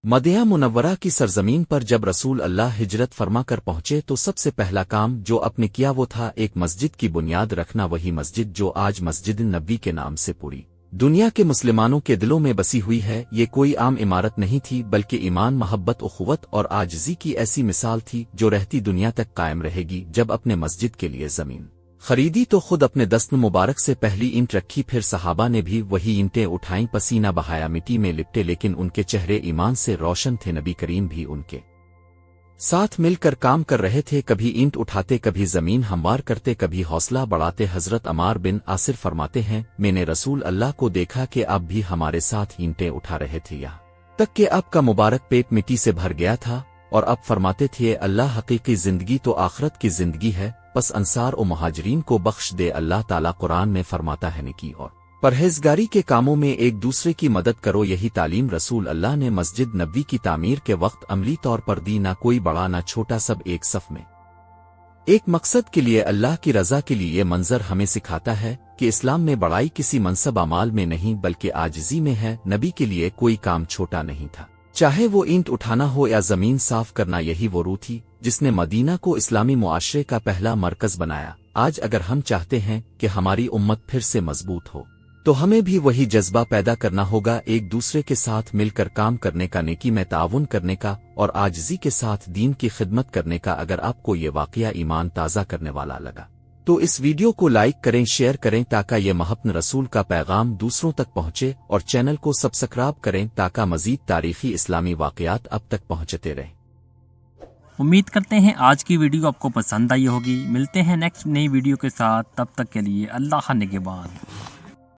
مدینہ منورہ کی سرزمین پر جب رسول اللہ ہجرت فرما کر پہنچے تو سب سے پہلا کام جو اپنے کیا وہ تھا ایک مسجد کی بنیاد رکھنا، وہی مسجد جو آج مسجد نبوی کے نام سے پوری دنیا کے مسلمانوں کے دلوں میں بسی ہوئی ہے۔ یہ کوئی عام عمارت نہیں تھی بلکہ ایمان، محبت، اخوت اور عاجزی کی ایسی مثال تھی جو رہتی دنیا تک قائم رہے گی۔ جب اپنے مسجد کے لیے زمین خریدی تو خود اپنے دست مبارک سے پہلی اینٹ رکھی، پھر صحابہ نے بھی وہی اینٹیں اٹھائیں، پسینہ بہایا، مٹی میں لپٹے، لیکن ان کے چہرے ایمان سے روشن تھے۔ نبی کریم بھی ان کے ساتھ مل کر کام کر رہے تھے، کبھی اینٹ اٹھاتے، کبھی زمین ہموار کرتے، کبھی حوصلہ بڑھاتے۔ حضرت عمار بن آصر فرماتے ہیں، میں نے رسول اللہ کو دیکھا کہ آپ بھی ہمارے ساتھ اینٹیں اٹھا رہے تھے، یہاں تک کہ آپ کا مبارک پیٹ مٹی سے بھر گیا تھا، اور اب فرماتے تھے، اللہ حقیقی زندگی تو آخرت کی زندگی ہے، پس انصار و مہاجرین کو بخش دے۔ اللہ تعالیٰ قرآن میں فرماتا ہے، نیکی اور پرہیزگاری کے کاموں میں ایک دوسرے کی مدد کرو۔ یہی تعلیم رسول اللہ نے مسجد نبوی کی تعمیر کے وقت عملی طور پر دی، نہ کوئی بڑا نہ چھوٹا، سب ایک صف میں ایک مقصد کے لیے، اللہ کی رضا کے لیے۔ یہ منظر ہمیں سکھاتا ہے کہ اسلام میں بڑائی کسی منصب اعمال میں نہیں بلکہ عاجزی میں ہے۔ نبی کے لیے کوئی کام چھوٹا نہیں تھا، چاہے وہ اینٹ اٹھانا ہو یا زمین صاف کرنا۔ یہی وہ روح تھی جس نے مدینہ کو اسلامی معاشرے کا پہلا مرکز بنایا۔ آج اگر ہم چاہتے ہیں کہ ہماری امت پھر سے مضبوط ہو تو ہمیں بھی وہی جذبہ پیدا کرنا ہوگا، ایک دوسرے کے ساتھ مل کر کام کرنے کا، نیکی میں تعاون کرنے کا، اور عاجزی کے ساتھ دین کی خدمت کرنے کا۔ اگر آپ کو یہ واقعہ ایمان تازہ کرنے والا لگا تو اس ویڈیو کو لائک کریں، شیئر کریں تاکہ یہ محبت رسول کا پیغام دوسروں تک پہنچے، اور چینل کو سبسکرائب کریں تاکہ مزید تاریخی اسلامی واقعات اب تک پہنچتے رہیں۔ امید کرتے ہیں آج کی ویڈیو آپ کو پسند آئی ہوگی۔ ملتے ہیں نیکسٹ نئی ویڈیو کے ساتھ، تب تک کے لیے اللہ نگہبان۔